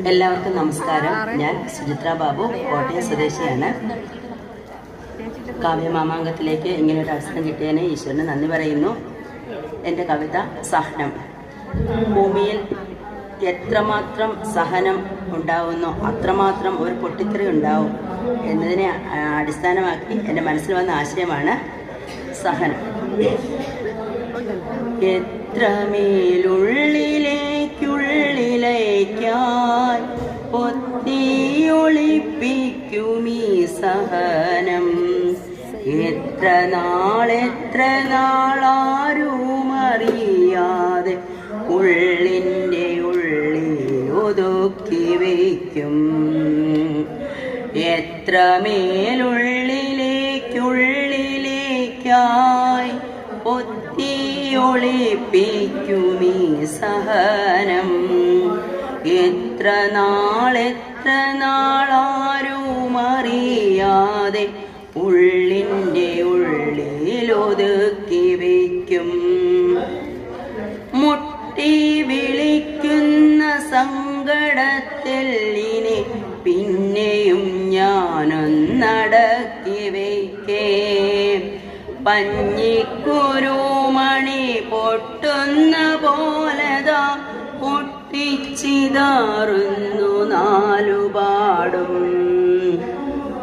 എല്ലാവർക്കും നമസ്കാരം. ഞാൻ സുചിത്ര ബാബു, കോട്ടയം സ്വദേശിയാണ്. കാവ്യമാമാങ്കത്തിലേക്ക് ഇങ്ങനൊരു അവസരം കിട്ടിയതിന് ഈശ്വരന് നന്ദി പറയുന്നു. എൻ്റെ കവിത സഹനം. ഭൂമിയിൽ എത്രമാത്രം സഹനം ഉണ്ടാവുന്നോ അത്രമാത്രം ഒരു പൊട്ടിത്തെറി ഉണ്ടാവും എന്നതിനെ അടിസ്ഥാനമാക്കി എൻ്റെ മനസ്സിൽ വന്ന ആശയമാണ് സഹനം. എത്രമേലുള്ളിലേക്കുള്ളിലേക്കായി പൊത്തിയൊളിപ്പിക്കുമീ സഹനം. എത്ര നാളാരും അറിയാതെ ഉള്ളിൻ്റെ ഉള്ളിൽ ഒതുക്കി വയ്ക്കും. എത്രമേലുള്ളിലേക്കുള്ളിലേക്കായി പൊത്തിയൊളിപ്പിക്കുമീ സഹനം. എത്ര നാളാരും അറിയാതെ ഉള്ളിൻ്റെ ഉള്ളിൽ ഒതുക്കി വയ്ക്കും. മുട്ടി വിളിക്കുന്ന സങ്കടത്തെല്ലിനെ പിന്നെയും ഞാനൊന്നടക്കി വയ്ക്കേ. പഞ്ഞിക്കുരുമണി പൊട്ടുന്ന പോലെതാ പൊട്ടിച്ചിതാറുന്നു നാലുപാടും.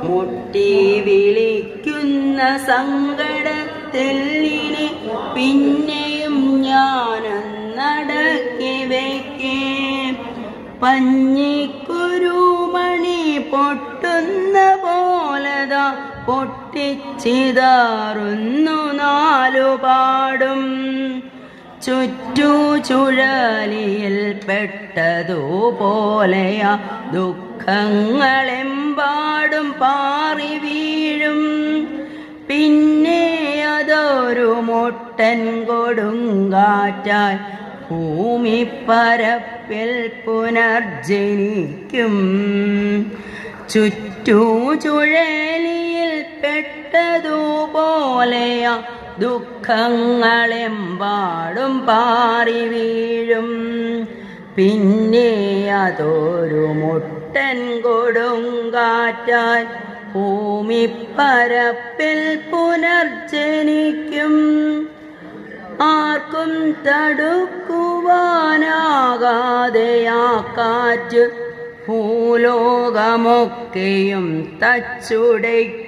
മുട്ടി വിളിക്കുന്ന സങ്കടത്തെല്ലിനെ പിന്നെയും ഞാനൊന്നടക്കി വയ്ക്കേ. പഞ്ഞിക്കുരുമണി പൊട്ടുന്ന പോലെതാ പൊട്ടിച്ചിതാറുന്നു നാലുപാടും. ചുറ്റുചുഴലിയിൽ പെട്ടതുപോലെയാ ദുഃഖങ്ങളെമ്പാടും പാറി വീഴും. പിന്നെ അതൊരു മൊട്ടൻ കൊടുങ്കാറ്റായി ഭൂമിപ്പരപ്പിൽ പുനർജനിക്കും. ചുറ്റുചുഴലിയിൽ പെട്ടതുപോലെയാ ദുഃഖങ്ങളെമ്പാടും പാറി വീഴും. പിന്നെ അതൊരു മുട്ടൻ കൊടുങ്കാറ്റായി ഭൂമിപ്പരപ്പിൽ പുനർജനിക്കും. ആർക്കും തടുക്കുവാനാകാതെയാ കാറ്റ് ഭൂലോകമൊക്കെയും തച്ചുടയ്ക്കും.